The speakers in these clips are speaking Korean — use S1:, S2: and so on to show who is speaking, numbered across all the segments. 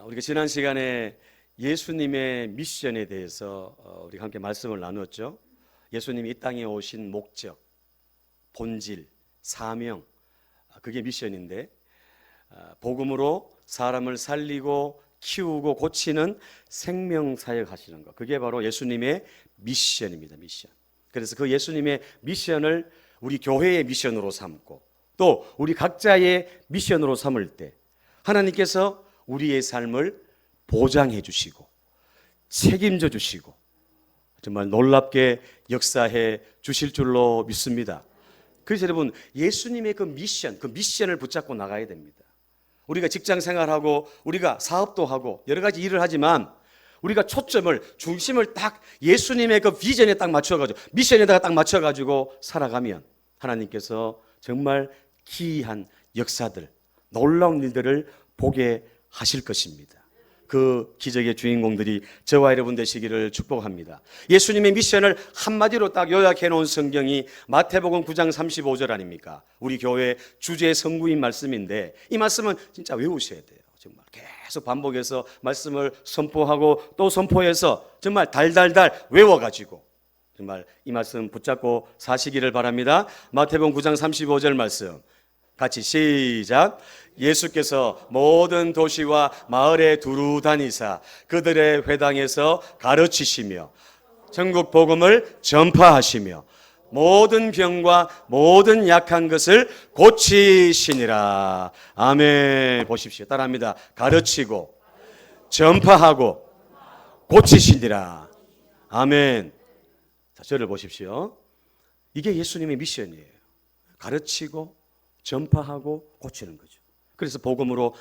S1: 우리가 지난 시간에 예수님의 미션에 대해서 우리가 함께 말씀을 나누었죠. 예수님이 이 땅에 오신 목적, 본질, 사명, 그게 미션인데 복음으로 사람을 살리고 키우고 고치는 생명사역 하시는 것, 그게 바로 예수님의 미션입니다. 미션. 그래서 그 예수님의 미션을 우리 교회의 미션으로 삼고 또 우리 각자의 미션으로 삼을 때 하나님께서 우리의 삶을 보장해 주시고 책임져 주시고 정말 놀랍게 역사해 주실 줄로 믿습니다. 그래서 여러분, 예수님의 그 미션을 붙잡고 나가야 됩니다. 우리가 직장 생활하고 우리가 사업도 하고 여러 가지 일을 하지만 우리가 초점을, 중심을 딱 예수님의 그 비전에 딱 맞춰가지고 미션에다가 딱 맞춰가지고 살아가면 하나님께서 정말 기이한 역사들, 놀라운 일들을 보게 하실 것입니다. 그 기적의 주인공들이 저와 여러분 되시기를 축복합니다. 예수님의 미션을 한마디로 딱 요약해 놓은 성경이 마태복음 9장 35절 아닙니까? 우리 교회 주제 성구인 말씀인데 이 말씀은 진짜 외우셔야 돼요. 정말 계속 반복해서 말씀을 선포하고 또 선포해서 정말 달달달 외워가지고 정말 이 말씀 붙잡고 사시기를 바랍니다. 마태복음 9장 35절 말씀 같이 시작. 예수께서 모든 도시와 마을에 두루 다니사 그들의 회당에서 가르치시며 전국 복음을 전파하시며 모든 병과 모든 약한 것을 고치시니라. 아멘. 보십시오. 따라합니다. 가르치고 전파하고 고치시니라. 아멘. 자, 저를 보십시오. 이게 예수님의 미션이에요. 가르치고 전파하고 고치는 거죠. 그래서 복음으로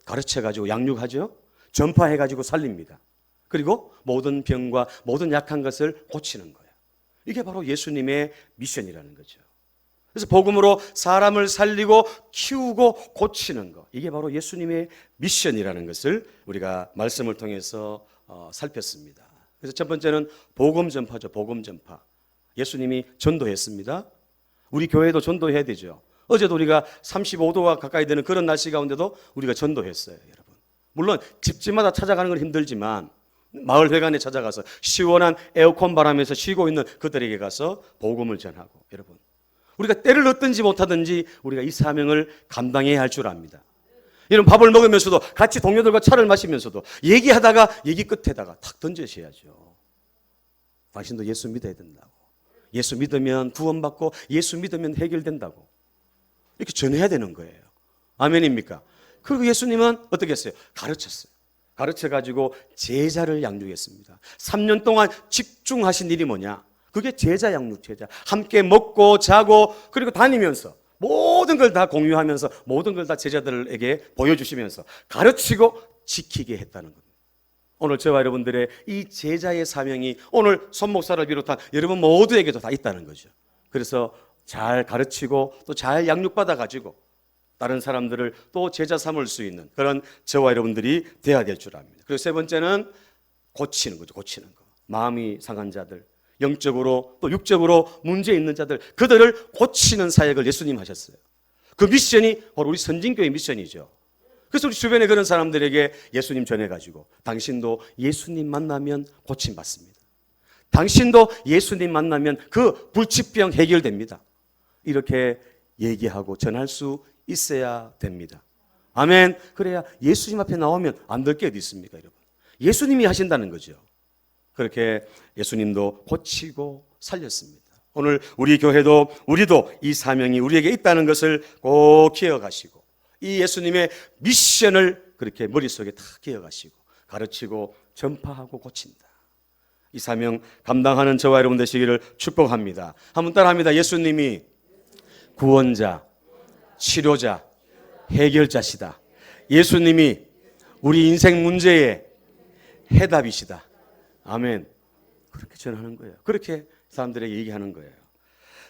S1: 가르쳐가지고 양육하죠. 전파해가지고 살립니다. 그리고 모든 병과 모든 약한 것을 고치는 거예요. 이게 바로 예수님의 미션이라는 거죠. 그래서 복음으로 사람을 살리고 키우고 고치는 것, 이게 바로 예수님의 미션이라는 것을 우리가 말씀을 통해서 살폈습니다. 그래서 첫 번째는 복음 전파죠. 복음 전파. 예수님이 전도했습니다. 우리 교회도 전도해야 되죠. 어제도 우리가 35도가 가까이 되는 그런 날씨 가운데도 우리가 전도했어요, 여러분. 물론 집집마다 찾아가는 건 힘들지만 마을 회관에 찾아가서 시원한 에어컨 바람에서 쉬고 있는 그들에게 가서 복음을 전하고, 여러분, 우리가 때를 얻든지 못하든지 우리가 이 사명을 감당해야 할 줄 압니다. 이런 밥을 먹으면서도 같이 동료들과 차를 마시면서도 얘기하다가 얘기 끝에다가 탁 던지셔야죠. 당신도 예수 믿어야 된다고. 예수 믿으면 구원받고 예수 믿으면 해결된다고. 이렇게 전해야 되는 거예요. 아멘입니까? 그리고 예수님은 어떻게 했어요? 가르쳤어요. 가르쳐가지고 제자를 양육했습니다. 3년 동안 집중하신 일이 뭐냐? 그게 제자 양육, 제자. 함께 먹고 자고 그리고 다니면서 모든 걸 다 공유하면서 모든 걸 다 제자들에게 보여주시면서 가르치고 지키게 했다는 겁니다. 오늘 저와 여러분들의 이 제자의 사명이 오늘 손 목사를 비롯한 여러분 모두에게도 다 있다는 거죠. 그래서 잘 가르치고 또 잘 양육받아 가지고 다른 사람들을 또 제자 삼을 수 있는 그런 저와 여러분들이 돼야 될 줄 압니다. 그리고 세 번째는 고치는 거죠. 고치는 거. 마음이 상한 자들, 영적으로 또 육적으로 문제 있는 자들, 그들을 고치는 사역을 예수님 하셨어요. 그 미션이 바로 우리 선진교회 미션이죠. 그래서 우리 주변에 그런 사람들에게 예수님 전해가지고 당신도 예수님 만나면 고침받습니다. 당신도 예수님 만나면 그 불치병 해결됩니다. 이렇게 얘기하고 전할 수 있어야 됩니다. 아멘. 그래야 예수님 앞에 나오면 안 될 게 어디 있습니까, 여러분? 예수님이 하신다는 거죠. 그렇게 예수님도 고치고 살렸습니다. 오늘 우리 교회도 우리도 이 사명이 우리에게 있다는 것을 꼭 기억하시고 이 예수님의 미션을 그렇게 머릿속에 다 기억하시고 가르치고 전파하고 고친다. 이 사명 감당하는 저와 여러분 되시기를 축복합니다. 한번 따라합니다. 예수님이 구원자, 치료자, 해결자시다. 예수님이 우리 인생 문제의 해답이시다. 아멘. 그렇게 전하는 거예요. 그렇게 사람들에게 얘기하는 거예요.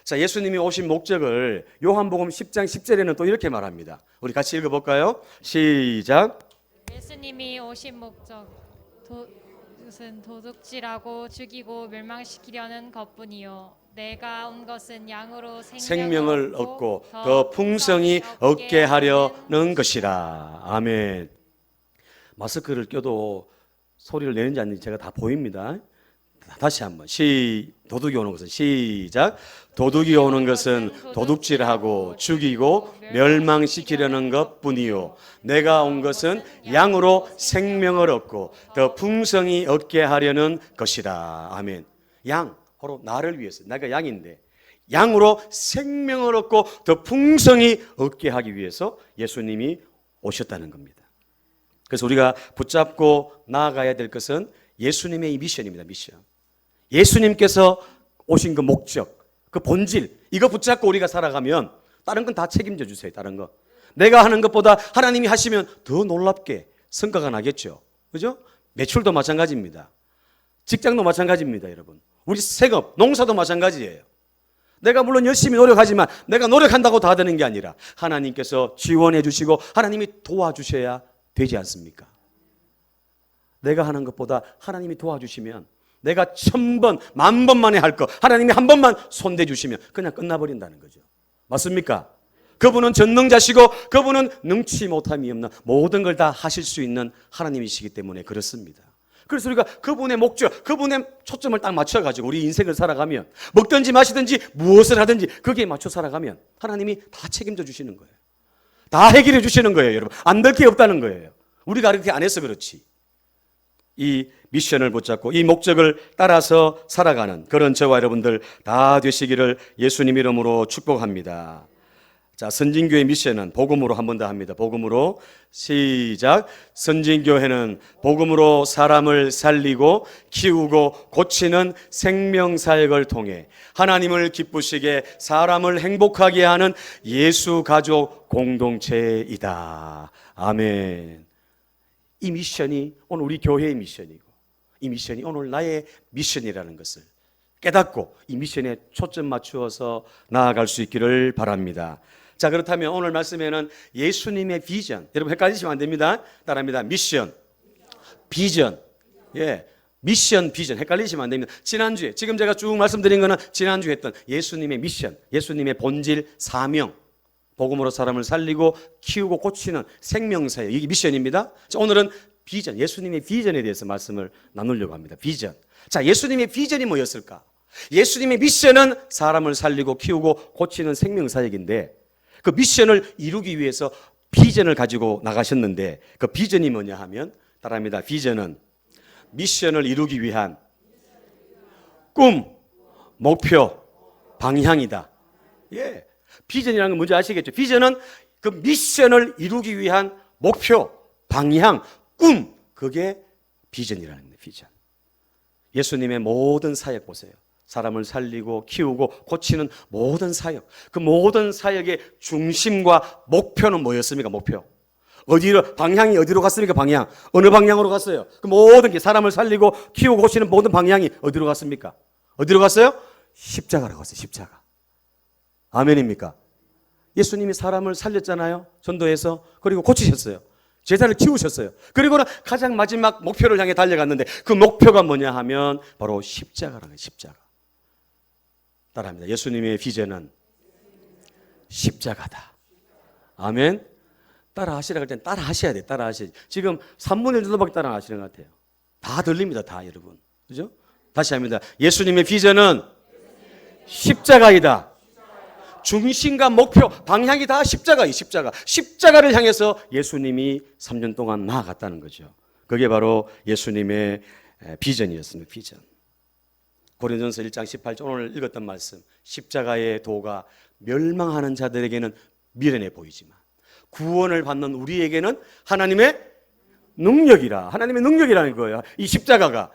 S1: 자, 예수님이 오신 목적을 요한복음 10장 10절에는 또 이렇게 말합니다. 우리 같이 읽어볼까요? 시작.
S2: 예수님이 오신 목적 것은 도둑질하고 죽이고 멸망시키려는 것뿐이요 내가 온 것은 양으로
S1: 생명을 얻고 더 풍성히 얻게 하려는 것이라. 아멘. 마스크를 껴도 소리를 내는지 안 내는지 제가 다 보입니다. 다시 한번 도둑이 오는 것은 시작. 도둑이 오는 것은 도둑질하고 죽이고 멸망시키려는 것뿐이요 내가 온 것은 양으로 생명을 얻고 더 풍성히 얻게 하려는 것이라. 아멘. 양 바로 나를 위해서 내가 양인데 양으로 생명을 얻고 더 풍성히 얻게 하기 위해서 예수님이 오셨다는 겁니다. 그래서 우리가 붙잡고 나아가야 될 것은 예수님의 이 미션입니다. 미션. 예수님께서 오신 그 목적, 그 본질, 이거 붙잡고 우리가 살아가면 다른 건 다 책임져 주세요. 다른 거. 내가 하는 것보다 하나님이 하시면 더 놀랍게 성과가 나겠죠. 그죠? 매출도 마찬가지입니다. 직장도 마찬가지입니다, 여러분. 우리 생업, 농사도 마찬가지예요. 내가 물론 열심히 노력하지만 내가 노력한다고 다 되는 게 아니라 하나님께서 지원해 주시고 하나님이 도와주셔야 되지 않습니까? 내가 하는 것보다 하나님이 도와주시면 내가 1000번, 10,000번 만에 할 거 하나님이 한 번만 손대 주시면 그냥 끝나버린다는 거죠. 맞습니까? 그분은 전능자시고 그분은 능치 못함이 없는 모든 걸 다 하실 수 있는 하나님이시기 때문에 그렇습니다. 그래서 우리가 그분의 목적, 그분의 초점을 딱 맞춰가지고 우리 인생을 살아가면 먹든지 마시든지 무엇을 하든지 거기에 맞춰 살아가면 하나님이 다 책임져 주시는 거예요. 다 해결해 주시는 거예요, 여러분. 안 될 게 없다는 거예요. 우리가 그렇게 안 해서 그렇지. 이 미션을 붙잡고 이 목적을 따라서 살아가는 그런 저와 여러분들 다 되시기를 예수님 이름으로 축복합니다. 자, 선진교회 미션은 복음으로 한 번 더 합니다. 복음으로 시작. 선진교회는 복음으로 사람을 살리고 키우고 고치는 생명사역을 통해 하나님을 기쁘시게 사람을 행복하게 하는 예수 가족 공동체이다. 아멘. 이 미션이 오늘 우리 교회의 미션이고 이 미션이 오늘 나의 미션이라는 것을 깨닫고 이 미션에 초점 맞추어서 나아갈 수 있기를 바랍니다. 자, 그렇다면 오늘 말씀에는 예수님의 비전, 여러분 헷갈리시면 안 됩니다. 따라합니다. 미션, 비전. 예, 미션, 비전 헷갈리시면 안 됩니다. 지난주에 지금 제가 쭉 말씀드린 거는 지난주에 했던 예수님의 미션, 예수님의 본질, 사명, 복음으로 사람을 살리고 키우고 고치는 생명사역, 이게 미션입니다. 자, 오늘은 비전, 예수님의 비전에 대해서 말씀을 나누려고 합니다. 비전. 자, 예수님의 비전이 뭐였을까? 예수님의 미션은 사람을 살리고 키우고 고치는 생명사역인데 그 미션을 이루기 위해서 비전을 가지고 나가셨는데 그 비전이 뭐냐 하면 따라합니다. 비전은 미션을 이루기 위한 꿈, 목표, 방향이다. 예. 비전이라는 건 뭔지 아시겠죠? 비전은 그 미션을 이루기 위한 목표, 방향, 꿈, 그게 비전이라는 거예요. 비전. 예수님의 모든 사역 보세요. 사람을 살리고 키우고 고치는 모든 사역. 그 모든 사역의 중심과 목표는 뭐였습니까? 목표. 어디로, 방향이 어디로 갔습니까? 방향. 어느 방향으로 갔어요? 그 모든 게 사람을 살리고 키우고 고치는 모든 방향이 어디로 갔습니까? 어디로 갔어요? 십자가로 갔어요. 십자가. 아멘입니까? 예수님이 사람을 살렸잖아요. 전도해서. 그리고 고치셨어요. 제자를 키우셨어요. 그리고는 가장 마지막 목표를 향해 달려갔는데 그 목표가 뭐냐 하면 바로 십자가라는 거예요. 십자가. 따라합니다. 예수님의 비전은 십자가다. 아멘. 따라 하시라고 할 땐 따라 하셔야 돼요. 따라 하셔야지. 지금 3분의 1 정도밖에 따라 하시는 것 같아요. 다 들립니다. 다 여러분. 그죠? 다시 합니다. 예수님의 비전은 십자가이다. 중심과 목표, 방향이 다 십자가예요. 십자가. 십자가를 향해서 예수님이 3년 동안 나아갔다는 거죠. 그게 바로 예수님의 비전이었습니다. 비전. 고린도전서 1장 18절 오늘 읽었던 말씀. 십자가의 도가 멸망하는 자들에게는 미련해 보이지만 구원을 받는 우리에게는 하나님의 능력이라. 하나님의 능력이라는 거예요. 이 십자가가.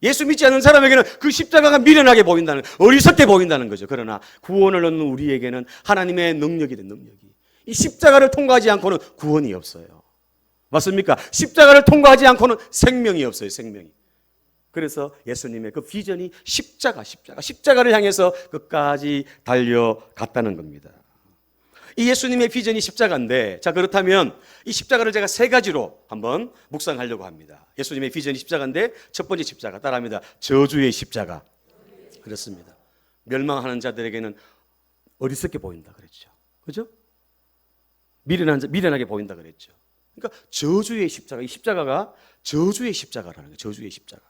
S1: 예수 믿지 않는 사람에게는 그 십자가가 미련하게 보인다는, 어리석게 보인다는 거죠. 그러나 구원을 얻는 우리에게는 하나님의 능력이 된 능력이. 이 십자가를 통과하지 않고는 구원이 없어요. 맞습니까? 십자가를 통과하지 않고는 생명이 없어요. 생명이. 그래서 예수님의 그 비전이 십자가를 향해서 끝까지 달려갔다는 겁니다. 이 예수님의 비전이 십자가인데, 자, 그렇다면 이 십자가를 제가 세 가지로 한번 묵상하려고 합니다. 예수님의 비전이 십자가인데 첫 번째 십자가 따라합니다. 저주의 십자가. 그렇습니다. 멸망하는 자들에게는 어리석게 보인다 그랬죠. 그죠? 미련하게 보인다 그랬죠. 그러니까 저주의 십자가, 이 십자가가 저주의 십자가라는 거예요. 저주의 십자가.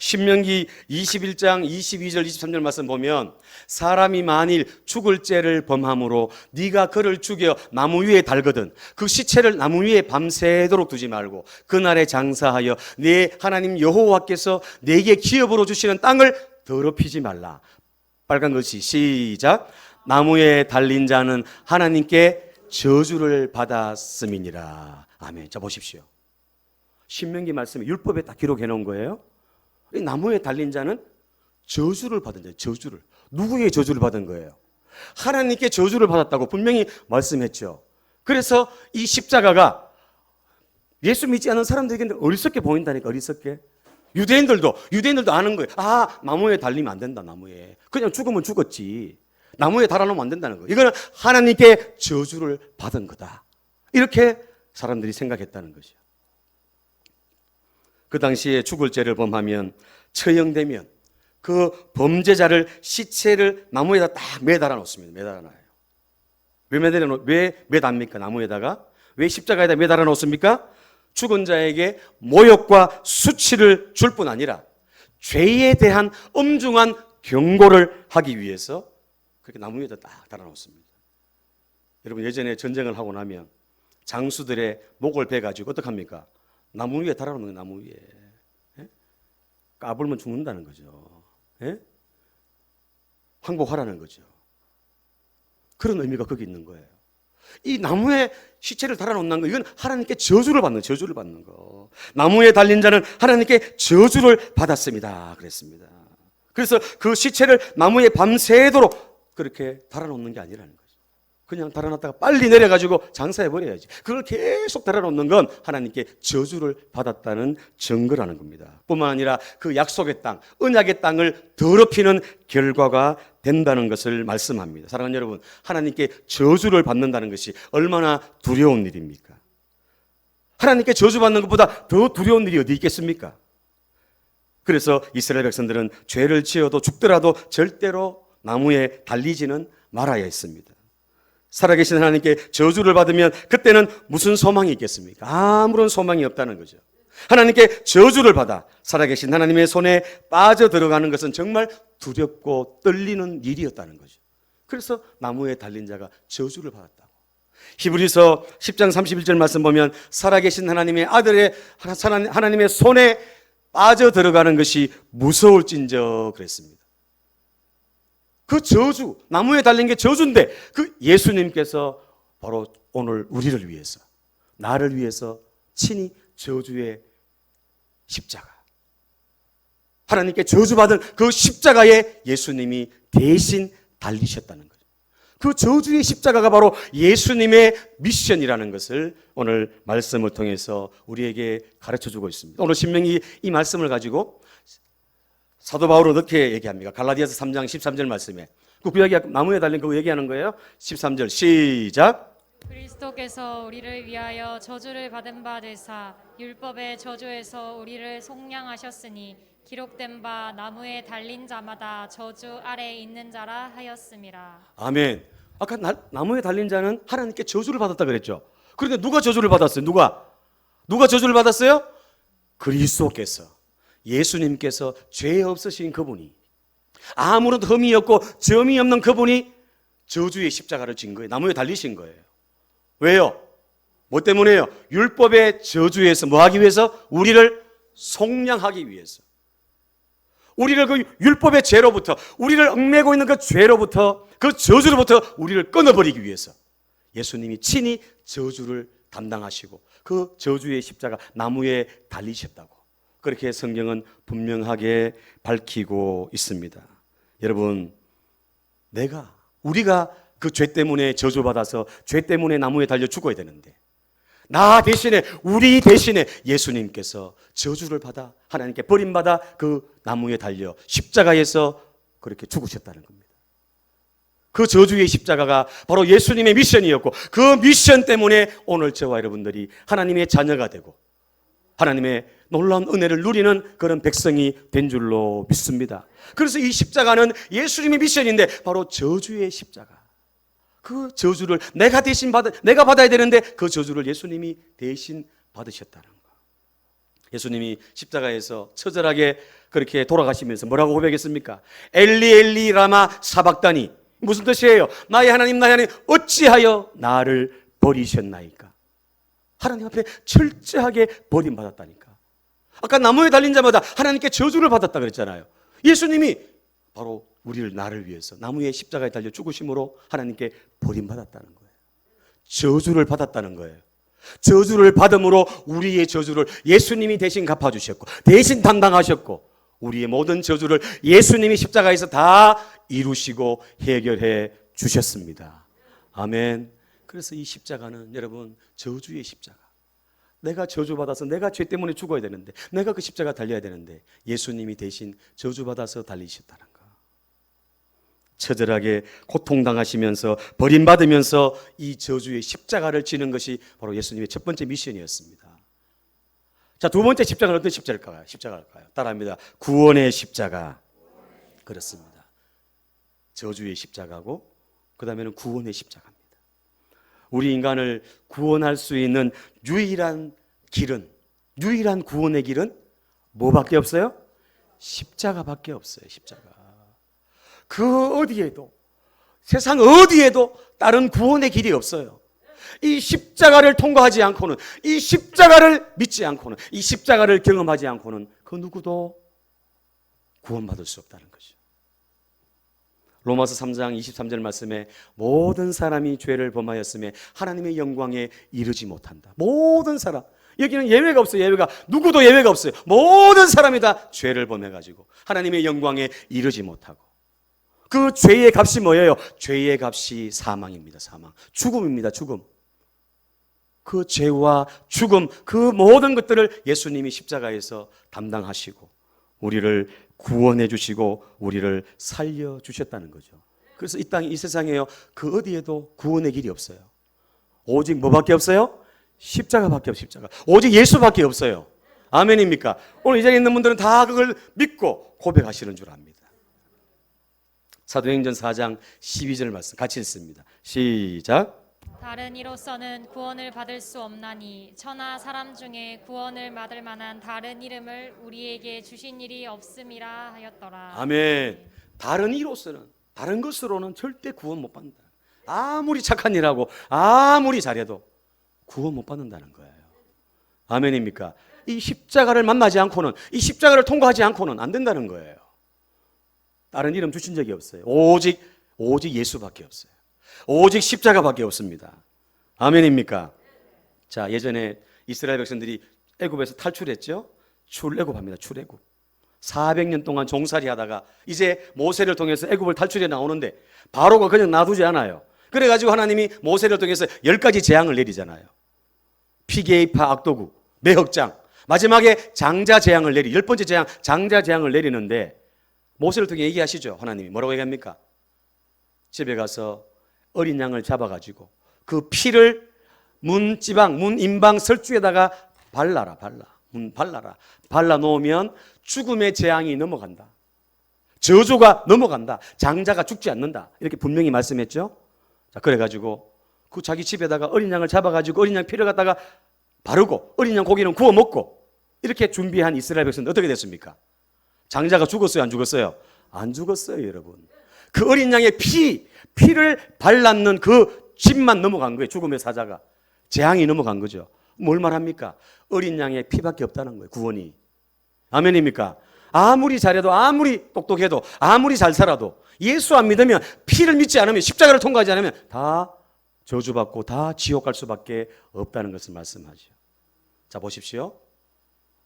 S1: 신명기 21장 22절 23절 말씀 보면 사람이 만일 죽을 죄를 범함으로 네가 그를 죽여 나무 위에 달거든 그 시체를 나무 위에 밤새도록 두지 말고 그날에 장사하여 네 하나님 여호와께서 네게 기업으로 주시는 땅을 더럽히지 말라. 빨간 글씨 시작. 나무에 달린 자는 하나님께 저주를 받았음이니라. 아멘. 자 보십시오. 신명기 말씀에 율법에 딱 기록해 놓은 거예요. 이 나무에 달린 자는 저주를 받은 자예요. 저주를. 누구의 저주를 받은 거예요? 하나님께 저주를 받았다고 분명히 말씀했죠. 그래서 이 십자가가 예수 믿지 않는 사람들에게는 어리석게 보인다니까. 어리석게. 유대인들도 아는 거예요. 아, 나무에 달리면 안 된다. 나무에. 그냥 죽으면 죽었지. 나무에 달아놓으면 안 된다는 거예요. 이거는 하나님께 저주를 받은 거다. 이렇게 사람들이 생각했다는 거죠. 그 당시에 죽을 죄를 범하면 처형되면 그 범죄자를 시체를 나무에다 딱 매달아 놓습니다. 매달아 놔요. 왜 매답니까? 나무에다가. 왜 십자가에다 매달아 놓습니까? 죽은 자에게 모욕과 수치를 줄 뿐 아니라 죄에 대한 엄중한 경고를 하기 위해서 그렇게 나무 위에다 딱 달아 놓습니다. 여러분 예전에 전쟁을 하고 나면 장수들의 목을 베가지고 어떡합니까? 나무 위에 달아놓는 거예요. 나무 위에. 예? 까불면 죽는다는 거죠. 예? 항복하라는 거죠. 그런 의미가 거기 있는 거예요. 이 나무에 시체를 달아놓는 거 이건 하나님께 저주를 받는 거. 나무에 달린 자는 하나님께 저주를 받았습니다. 그랬습니다. 그래서 그 시체를 나무에 밤새도록 그렇게 달아놓는 게 아니라는 거죠. 그냥 달아놨다가 빨리 내려가지고 장사해버려야지. 그걸 계속 달아놓는 건 하나님께 저주를 받았다는 증거라는 겁니다. 뿐만 아니라 그 약속의 땅, 언약의 땅을 더럽히는 결과가 된다는 것을 말씀합니다. 사랑하는 여러분, 하나님께 저주를 받는다는 것이 얼마나 두려운 일입니까? 하나님께 저주받는 것보다 더 두려운 일이 어디 있겠습니까? 그래서 이스라엘 백성들은 죄를 지어도 죽더라도 절대로 나무에 달리지는 말아야 했습니다. 살아계신 하나님께 저주를 받으면 그때는 무슨 소망이 있겠습니까? 아무런 소망이 없다는 거죠. 하나님께 저주를 받아 살아계신 하나님의 손에 빠져들어가는 것은 정말 두렵고 떨리는 일이었다는 거죠. 그래서 나무에 달린 자가 저주를 받았다고. 히브리서 10장 31절 말씀 보면 살아계신 하나님의 아들의 하나님의 손에 빠져들어가는 것이 무서울진저 그랬습니다. 그 저주, 나무에 달린 게 저주인데 그 예수님께서 바로 오늘 우리를 위해서, 나를 위해서 친히 저주의 십자가, 하나님께 저주받은 그 십자가에 예수님이 대신 달리셨다는 거죠. 그 저주의 십자가가 바로 예수님의 미션이라는 것을 오늘 말씀을 통해서 우리에게 가르쳐주고 있습니다. 오늘 신명기 이 말씀을 가지고 사도 바울은 어떻게 얘기합니까? 갈라디아서 3장 13절 말씀에 그 이야기 나무에 달린 그거 얘기하는 거예요. 13절 시작.
S2: 그리스도께서 우리를 위하여 저주를 받은 바 되사 율법의 저주에서 우리를 속량하셨으니 기록된 바 나무에 달린 자마다 저주 아래 있는 자라 하였음이라. 아멘. 아까 나무에 달린 자는 하나님께 저주를 받았다 그랬죠. 그런데 누가 저주를 받았어요? 누가 저주를 받았어요? 그리스도께서, 예수님께서 죄 없으신 그분이, 아무런 흠이 없고 점이 없는 그분이 저주의 십자가를 진 거예요. 나무에 달리신 거예요. 왜요? 뭐 때문에요? 율법의 저주에서 뭐 하기 위해서? 우리를 속량하기 위해서. 우리를 그 율법의 죄로부터, 우리를 얽매고 있는 그 죄로부터, 그 저주로부터 우리를 끊어버리기 위해서 예수님이 친히 저주를 담당하시고 그 저주의 십자가 나무에 달리셨다고 그렇게 성경은 분명하게 밝히고 있습니다. 여러분, 우리가 그 죄 때문에 저주받아서 죄 때문에 나무에 달려 죽어야 되는데 우리 대신에 예수님께서 저주를 받아 하나님께 버림받아 그 나무에 달려 십자가에서 그렇게 죽으셨다는 겁니다. 그 저주의 십자가가 바로 예수님의 미션이었고 그 미션 때문에 오늘 저와 여러분들이 하나님의 자녀가 되고 하나님의 놀라운 은혜를 누리는 그런 백성이 된 줄로 믿습니다. 그래서 이 십자가는 예수님의 미션인데 바로 저주의 십자가,
S1: 그 저주를 내가 받아야 되는데 그 저주를 예수님이 대신 받으셨다는 거. 예수님이 십자가에서 처절하게 그렇게 돌아가시면서 뭐라고 고백했습니까? 엘리 엘리 라마 사박다니. 무슨 뜻이에요? 나의 하나님 어찌하여 나를 버리셨나이까? 하나님 앞에 철저하게 버림받았다니까. 아까 나무에 달린 자마다 하나님께 저주를 받았다 그랬잖아요. 예수님이 바로 나를 위해서 나무에 십자가에 달려 죽으심으로 하나님께 버림받았다는 거예요. 저주를 받았다는 거예요. 저주를 받음으로 우리의 저주를 예수님이 대신 갚아주셨고 대신 담당하셨고 우리의 모든 저주를 예수님이 십자가에서 다 이루시고 해결해 주셨습니다. 아멘. 그래서 이 십자가는 여러분 저주의 십자가. 내가 저주받아서 내가 죄 때문에 죽어야 되는데 내가 그 십자가 달려야 되는데 예수님이 대신 저주받아서 달리셨다는 거. 처절하게 고통당하시면서 버림받으면서 이 저주의 십자가를 지는 것이 바로 예수님의 첫 번째 미션이었습니다. 자, 두 번째 십자가는 어떤 십자가일까요? 따라합니다. 구원의 십자가. 그렇습니다. 저주의 십자가고 그 다음에는 구원의 십자가입니다. 우리 인간을 구원할 수 있는 유일한 구원의 길은 뭐밖에 없어요? 십자가밖에 없어요. 십자가. 그 어디에도, 세상 어디에도 다른 구원의 길이 없어요. 이 십자가를 통과하지 않고는, 이 십자가를 믿지 않고는, 이 십자가를 경험하지 않고는 그 누구도 구원받을 수 없다는 거죠. 로마서 3장 23절 말씀에 모든 사람이 죄를 범하였음에 하나님의 영광에 이르지 못한다. 모든 사람. 여기는 예외가 없어요. 누구도 예외가 없어요. 모든 사람이 다 죄를 범해가지고 하나님의 영광에 이르지 못하고. 그 죄의 값이 뭐예요? 죄의 값이 사망입니다. 사망. 죽음입니다. 죽음. 그 죄와 죽음, 그 모든 것들을 예수님이 십자가에서 담당하시고 우리를 구원해 주시고 우리를 살려 주셨다는 거죠. 그래서 이 세상에요, 그 어디에도 구원의 길이 없어요. 오직 뭐밖에 없어요? 십자가밖에 없어요. 십자가. 오직 예수밖에 없어요. 아멘입니까? 오늘 이 자리에 있는 분들은 다 그걸 믿고 고백하시는 줄 압니다. 사도행전 4장 12절 말씀 같이 읽습니다. 시작.
S2: 다른 이로서는 구원을 받을 수 없나니 천하 사람 중에 구원을 받을 만한 다른 이름을 우리에게 주신 일이 없음이라 하였더라.
S1: 아멘. 다른 이로서는, 다른 것으로는 절대 구원 못 받는다. 아무리 착한 일하고 아무리 잘해도 구원 못 받는다는 거예요. 아멘입니까? 이 십자가를 만나지 않고는, 이 십자가를 통과하지 않고는 안 된다는 거예요. 다른 이름 주신 적이 없어요. 오직 예수밖에 없어요. 오직 십자가밖에 없습니다. 아멘입니까? 자, 예전에 이스라엘 백성들이 애굽에서 탈출했죠. 출애굽합니다. 출애굽. 400년 동안 종살이 하다가 이제 모세를 통해서 애굽을 탈출해 나오는데 바로가 그냥 놔두지 않아요. 그래가지고 하나님이 모세를 통해서 10가지 재앙을 내리잖아요. 피게이파 악도구, 매흑장, 마지막에 장자 재앙을 10번째 재앙, 장자 재앙을 내리는데 모세를 통해 얘기하시죠. 하나님이 뭐라고 얘기합니까? 집에 가서 어린 양을 잡아가지고 그 피를 문 인방 설주에다가 발라 놓으면 죽음의 재앙이 넘어간다. 저주가 넘어간다. 장자가 죽지 않는다. 이렇게 분명히 말씀했죠. 자, 그래가지고 그 자기 집에다가 어린 양을 잡아가지고 어린 양 피를 갖다가 바르고 어린 양 고기는 구워 먹고 이렇게 준비한 이스라엘 백성들 어떻게 됐습니까? 장자가 죽었어요? 안 죽었어요? 안 죽었어요, 여러분. 그 어린 양의 피를 발랐는 그 집만 넘어간 거예요. 죽음의 사자가. 재앙이 넘어간 거죠. 뭘 말합니까? 어린 양의 피밖에 없다는 거예요. 구원이. 아멘입니까? 아무리 잘해도 아무리 똑똑해도 아무리 잘 살아도 예수 안 믿으면 피를 믿지 않으면 십자가를 통과하지 않으면 다 저주받고 다 지옥 갈 수밖에 없다는 것을 말씀하죠. 자, 보십시오.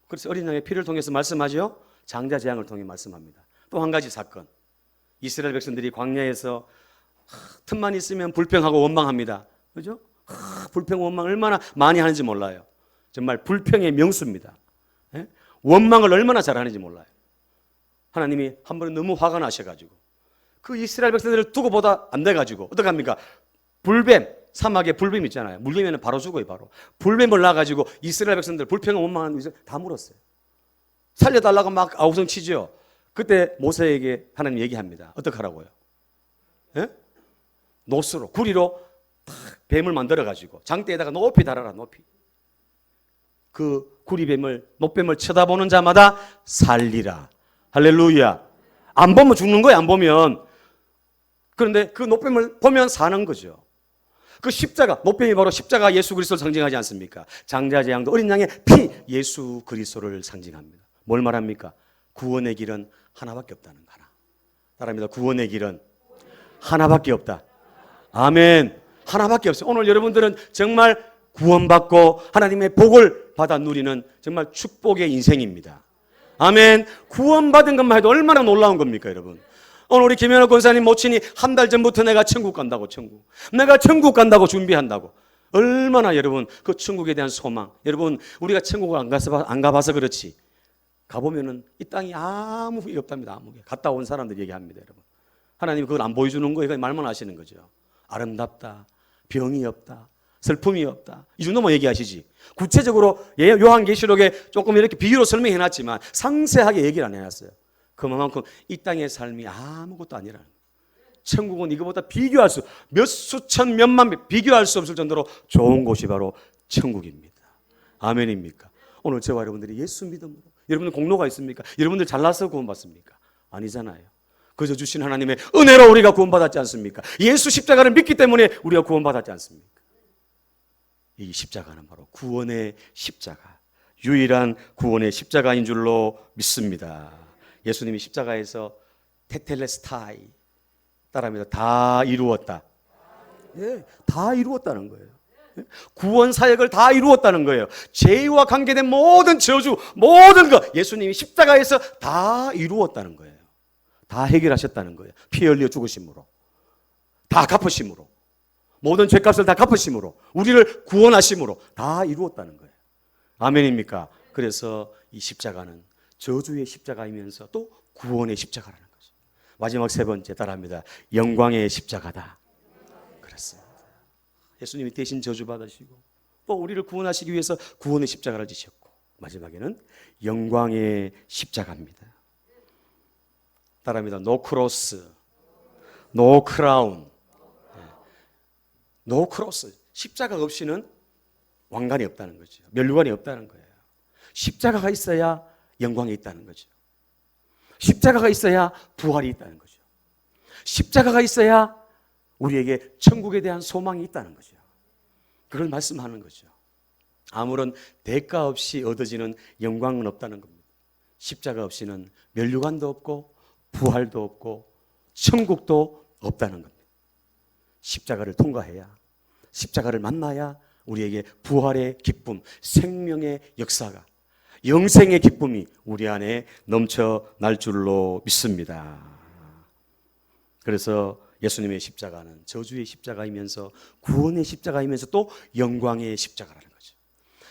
S1: 그래서 어린 양의 피를 통해서 말씀하죠. 장자 재앙을 통해 말씀합니다. 또 한 가지 사건. 이스라엘 백성들이 광야에서 틈만 있으면 불평하고 원망합니다. 그죠? 불평, 원망 얼마나 많이 하는지 몰라요. 정말 불평의 명수입니다. 예? 원망을 얼마나 잘하는지 몰라요. 하나님이 한 번은 너무 화가 나셔가지고 그 이스라엘 백성들을 두고 보다 안 돼가지고 어떡합니까? 불뱀, 사막에 불뱀 있잖아요. 물리면 바로 죽어요. 바로 불뱀을 놔가지고 이스라엘 백성들 불평을 원망하는 것을 다 물었어요. 살려달라고 막 아우성 치죠. 그때 모세에게 하나님 얘기합니다. 어떡하라고요? 예? 노스로, 구리로 탁 뱀을 만들어가지고 장대에다가 높이 달아라, 높이. 그 구리뱀을, 노뱀을 쳐다보는 자마다 살리라. 할렐루야. 안 보면 죽는 거야, 안 보면. 그런데 그 노뱀을 보면 사는 거죠. 그 십자가, 노뱀이 바로 십자가 예수 그리스도를 상징하지 않습니까? 장자재앙도 어린 양의 피, 예수 그리스도를 상징합니다. 뭘 말합니까? 구원의 길은 하나밖에 없다는 거 하나. 따라합니다. 구원의 길은 하나밖에 없다. 아멘. 하나밖에 없어요. 오늘 여러분들은 정말 구원받고 하나님의 복을 받아 누리는 정말 축복의 인생입니다. 아멘. 구원받은 것만 해도 얼마나 놀라운 겁니까, 여러분? 오늘 우리 김현옥 권사님 모친이 한 달 전부터 내가 천국 간다고, 천국. 내가 천국 간다고 준비한다고. 얼마나 여러분 그 천국에 대한 소망. 여러분 우리가 천국을 안 가봐서 그렇지. 가보면은 이 땅이 아무 게 없답니다. 아무 게. 갔다 온 사람들이 얘기합니다, 여러분. 하나님이 그걸 안 보여주는 거예요. 말만 하시는 거죠. 아름답다. 병이 없다. 슬픔이 없다. 이 정도만 얘기하시지. 구체적으로 요한계시록에 조금 이렇게 비유로 설명해 놨지만 상세하게 얘기를 안 해놨어요. 그만큼 이 땅의 삶이 아무것도 아니라는 거예요. 천국은 이거보다 비교할 수, 몇 수천 몇만 배 비교할 수 없을 정도로 좋은 곳이 바로 천국입니다. 아멘입니까? 오늘 저와 여러분들이 예수 믿음으로, 여러분들 공로가 있습니까? 여러분들 잘나서 구원받습니까? 아니잖아요. 그저 주신 하나님의 은혜로 우리가 구원받았지 않습니까? 예수 십자가를 믿기 때문에 우리가 구원받았지 않습니까? 이 십자가는 바로 구원의 십자가, 유일한 구원의 십자가인 줄로 믿습니다. 예수님이 십자가에서 테텔레스타이, 따라합니다. 다 이루었다. 예, 다 이루었다는 거예요. 구원 사역을 다 이루었다는 거예요. 죄와 관계된 모든 저주, 모든 것 예수님이 십자가에서 다 이루었다는 거예요. 다 해결하셨다는 거예요. 피 흘려 죽으심으로, 다 갚으심으로, 모든 죄값을 다 갚으심으로, 우리를 구원하심으로 다 이루었다는 거예요. 아멘입니까? 그래서 이 십자가는 저주의 십자가이면서 또 구원의 십자가라는 거죠. 마지막 세 번째 따라합니다. 영광의 십자가다. 그렇습니다. 예수님이 대신 저주받으시고 또 우리를 구원하시기 위해서 구원의 십자가를 지셨고 마지막에는 영광의 십자가입니다. 따라합니다. No cross, no crown, no cross. 십자가 없이는 왕관이 없다는 거죠. 면류관이 없다는 거예요. 십자가가 있어야 영광이 있다는 거죠. 십자가가 있어야 부활이 있다는 거죠. 십자가가 있어야 우리에게 천국에 대한 소망이 있다는 거죠. 그걸 말씀하는 거죠. 아무런 대가 없이 얻어지는 영광은 없다는 겁니다. 십자가 없이는 면류관도 없고 부활도 없고 천국도 없다는 겁니다. 십자가를 통과해야, 십자가를 만나야 우리에게 부활의 기쁨, 생명의 역사가, 영생의 기쁨이 우리 안에 넘쳐날 줄로 믿습니다. 그래서 예수님의 십자가는 저주의 십자가이면서 구원의 십자가이면서 또 영광의 십자가라는 거죠.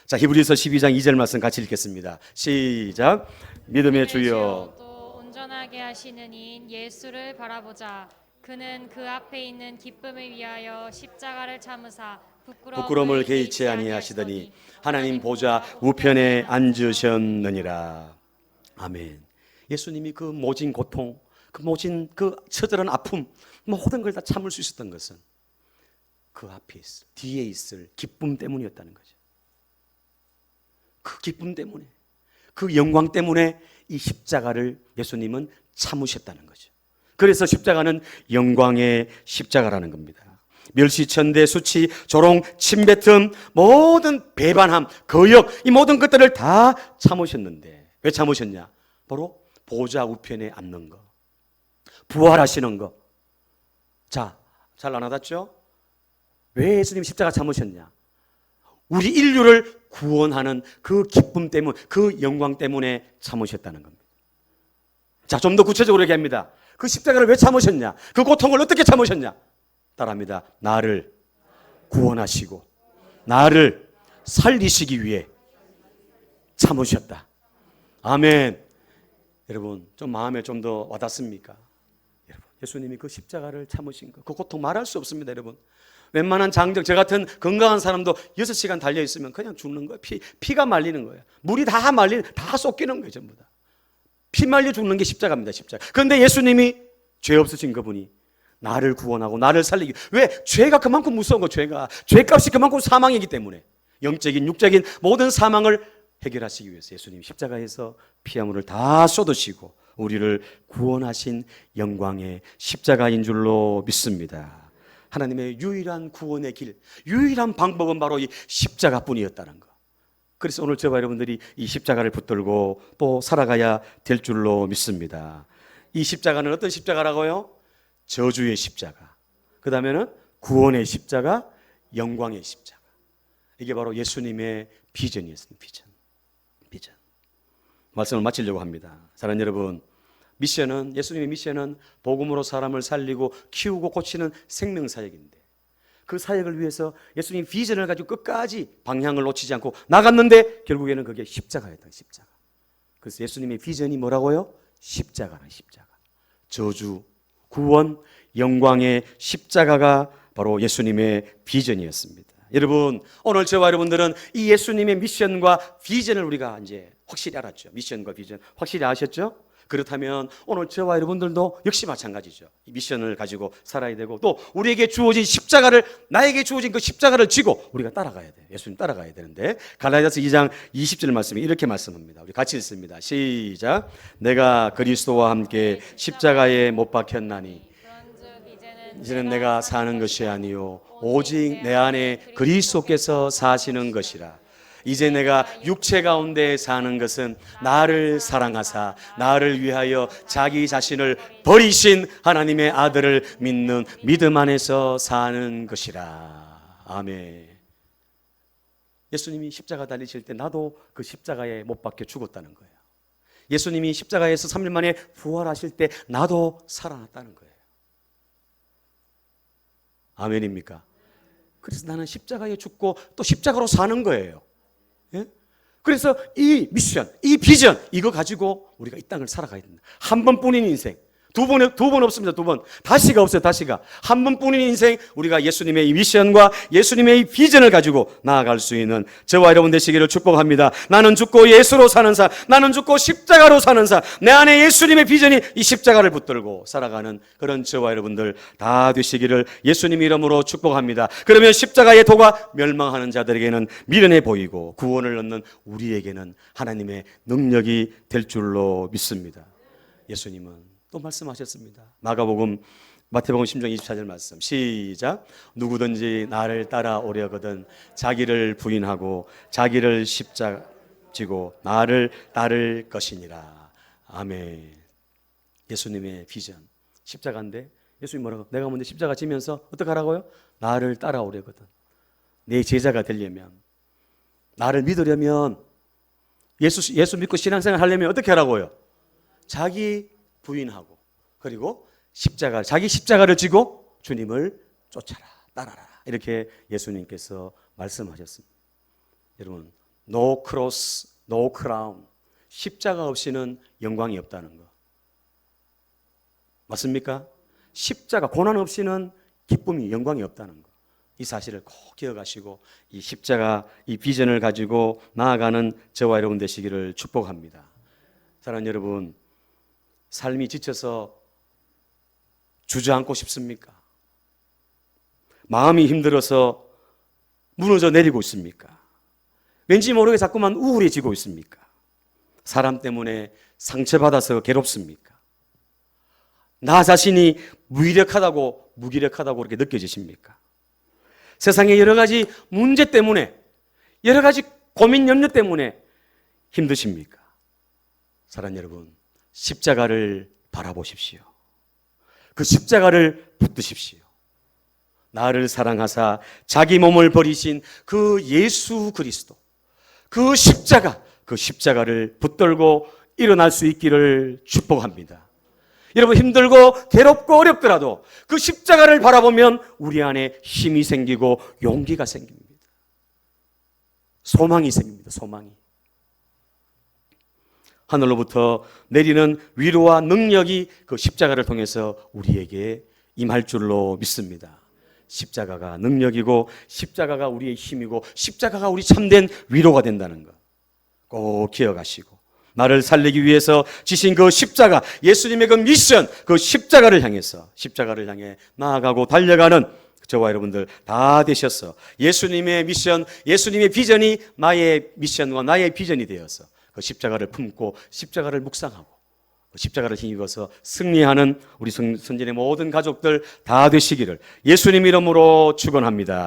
S1: 자, 히브리서 12장 2절 말씀 같이 읽겠습니다. 시작. 믿음의 주여
S2: 또 온전하게 하시는 이인 예수를 바라보자. 그는 그 앞에 있는 기쁨을 위하여 십자가를 참으사
S1: 부끄러움을 개의치 아니하시더니 하나님 보좌 우편에 앉으셨느니라. 아멘. 예수님이 그 모진 고통, 그 모진 그 처절한 아픔, 모든 걸 다 참을 수 있었던 것은 그 앞에 있을, 뒤에 있을 기쁨 때문이었다는 거죠. 그 기쁨 때문에, 그 영광 때문에 이 십자가를 예수님은 참으셨다는 거죠. 그래서 십자가는 영광의 십자가라는 겁니다. 멸시천대, 수치, 조롱, 침뱉음, 모든 배반함, 거역, 이 모든 것들을 다 참으셨는데 왜 참으셨냐? 바로 보좌 우편에 앉는 거, 부활하시는 거. 자, 잘 안 와닿죠? 왜 예수님 십자가 참으셨냐? 우리 인류를 구원하는 그 기쁨 때문, 그 영광 때문에 참으셨다는 겁니다. 자, 좀 더 구체적으로 얘기합니다. 그 십자가를 왜 참으셨냐? 그 고통을 어떻게 참으셨냐? 따라합니다. 나를 구원하시고 나를 살리시기 위해 참으셨다. 아멘. 여러분, 좀 마음에 좀 더 와닿습니까? 여러분, 예수님이 그 십자가를 참으신 거, 그 고통 말할 수 없습니다, 여러분. 웬만한 장정, 저 같은 건강한 사람도 6시간 달려 있으면 그냥 죽는 거예요. 피가 말리는 거예요. 물이 다 쏟기는 거예요, 전부 다. 피 말려 죽는 게 십자가입니다, 십자가. 그런데 예수님이 죄 없으신 그분이 나를 구원하고 나를 살리기. 왜? 죄가 그만큼 무서운 거. 죄값이 그만큼 사망이기 때문에 영적인 육적인 모든 사망을 해결하시기 위해서 예수님이 십자가에서 피아물을 다 쏟으시고 우리를 구원하신 영광의 십자가인 줄로 믿습니다. 하나님의 유일한 구원의 길, 유일한 방법은 바로 이 십자가뿐이었다는 거. 그래서 오늘 저와 여러분들이 이 십자가를 붙들고 또 살아가야 될 줄로 믿습니다. 이 십자가는 어떤 십자가라고요? 저주의 십자가, 그 다음에는 구원의 십자가, 영광의 십자가. 이게 바로 예수님의 비전이었습니다. 비전. 말씀을 마치려고 합니다. 사랑하는 여러분, 예수님의 미션은 복음으로 사람을 살리고 키우고 고치는 생명사역인데, 그 사역을 위해서 예수님 비전을 가지고 끝까지 방향을 놓치지 않고 나갔는데 결국에는 그게 십자가였던 십자가. 그래서 예수님의 비전이 뭐라고요? 십자가는 십자가. 저주, 구원, 영광의 십자가가 바로 예수님의 비전이었습니다. 여러분, 오늘 저와 여러분들은 이 예수님의 미션과 비전을 우리가 이제 확실히 알았죠. 미션과 비전 확실히 아셨죠? 그렇다면 오늘 저와 여러분들도 역시 마찬가지죠. 이 미션을 가지고 살아야 되고 또 우리에게 주어진 나에게 주어진 그 십자가를 지고 우리가 따라가야 돼요. 예수님 따라가야 되는데 갈라디아서 2장 20절 말씀이 이렇게 말씀합니다. 우리 같이 읽습니다. 시작. 내가 그리스도와 함께 십자가에 못 박혔나니 이제는 내가 사는 것이 아니요 오직 내 안에 그리스도께서 사시는 것이라. 이제 내가 육체 가운데 사는 것은 나를 사랑하사 나를 위하여 자기 자신을 버리신 하나님의 아들을 믿는 믿음 안에서 사는 것이라. 아멘. 예수님이 십자가 달리실 때 나도 그 십자가에 못 박혀 죽었다는 거예요. 예수님이 십자가에서 3일 만에 부활하실 때 나도 살아났다는 거예요. 아멘입니까? 그래서 나는 십자가에 죽고 또 십자가로 사는 거예요. 예? 그래서 이 미션, 이 비전, 이거 가지고 우리가 이 땅을 살아가야 된다. 한 번뿐인 인생. 두 번 없습니다. 두 번. 다시가 없어요. 다시가. 한 번뿐인 인생, 우리가 예수님의 이 미션과 예수님의 이 비전을 가지고 나아갈 수 있는 저와 여러분 되시기를 축복합니다. 나는 죽고 예수로 사는 사, 나는 죽고 십자가로 사는 사, 내 안에 예수님의 비전이 이 십자가를 붙들고 살아가는 그런 저와 여러분들 다 되시기를 예수님 이름으로 축복합니다. 그러면 십자가의 도가 멸망하는 자들에게는 미련해 보이고 구원을 얻는 우리에게는 하나님의 능력이 될 줄로 믿습니다. 예수님은 또 말씀하셨습니다. 마태복음 10장 24절 말씀 시작. 누구든지 나를 따라오려거든 자기를 부인하고 자기를 십자가 지고 나를 따를 것이니라. 아멘. 예수님의 비전 십자가인데 예수님 뭐라고? 내가 먼저 십자가 지면서 어떻게 하라고요? 나를 따라오려거든. 내 제자가 되려면, 나를 믿으려면, 예수 믿고 신앙생활 하려면 어떻게 하라고요? 자기 부인하고 그리고 자기 십자가를 지고 주님을 쫓아라, 따라라. 이렇게 예수님께서 말씀하셨습니다. 여러분, no cross, no crown. 십자가 없이는 영광이 없다는 거. 맞습니까? 십자가, 고난 없이는 기쁨이, 영광이 없다는 거. 이 사실을 꼭 기억하시고 이 십자가, 이 비전을 가지고 나아가는 저와 여러분 되시기를 축복합니다. 사랑하는 여러분, 삶이 지쳐서 주저앉고 싶습니까? 마음이 힘들어서 무너져 내리고 있습니까? 왠지 모르게 자꾸만 우울해지고 있습니까? 사람 때문에 상처받아서 괴롭습니까? 나 자신이 무기력하다고 그렇게 느껴지십니까? 세상의 여러 가지 문제 때문에, 여러 가지 고민, 염려 때문에 힘드십니까? 사랑하는 여러분, 십자가를 바라보십시오. 그 십자가를 붙드십시오. 나를 사랑하사 자기 몸을 버리신 그 예수 그리스도, 그 십자가를 붙들고 일어날 수 있기를 축복합니다. 여러분, 힘들고 괴롭고 어렵더라도 그 십자가를 바라보면 우리 안에 힘이 생기고 용기가 생깁니다. 소망이 생깁니다. 소망이. 하늘로부터 내리는 위로와 능력이 그 십자가를 통해서 우리에게 임할 줄로 믿습니다. 십자가가 능력이고 십자가가 우리의 힘이고 십자가가 우리 참된 위로가 된다는 것 꼭 기억하시고 나를 살리기 위해서 지신 그 십자가, 예수님의 그 미션, 그 십자가를 향해서, 십자가를 향해 나아가고 달려가는 저와 여러분들 다 되셨어. 예수님의 미션, 예수님의 비전이 나의 미션과 나의 비전이 되어서 그 십자가를 품고 십자가를 묵상하고 그 십자가를 힘입어서 승리하는 우리 선진의 모든 가족들 다 되시기를 예수님 이름으로 축원합니다.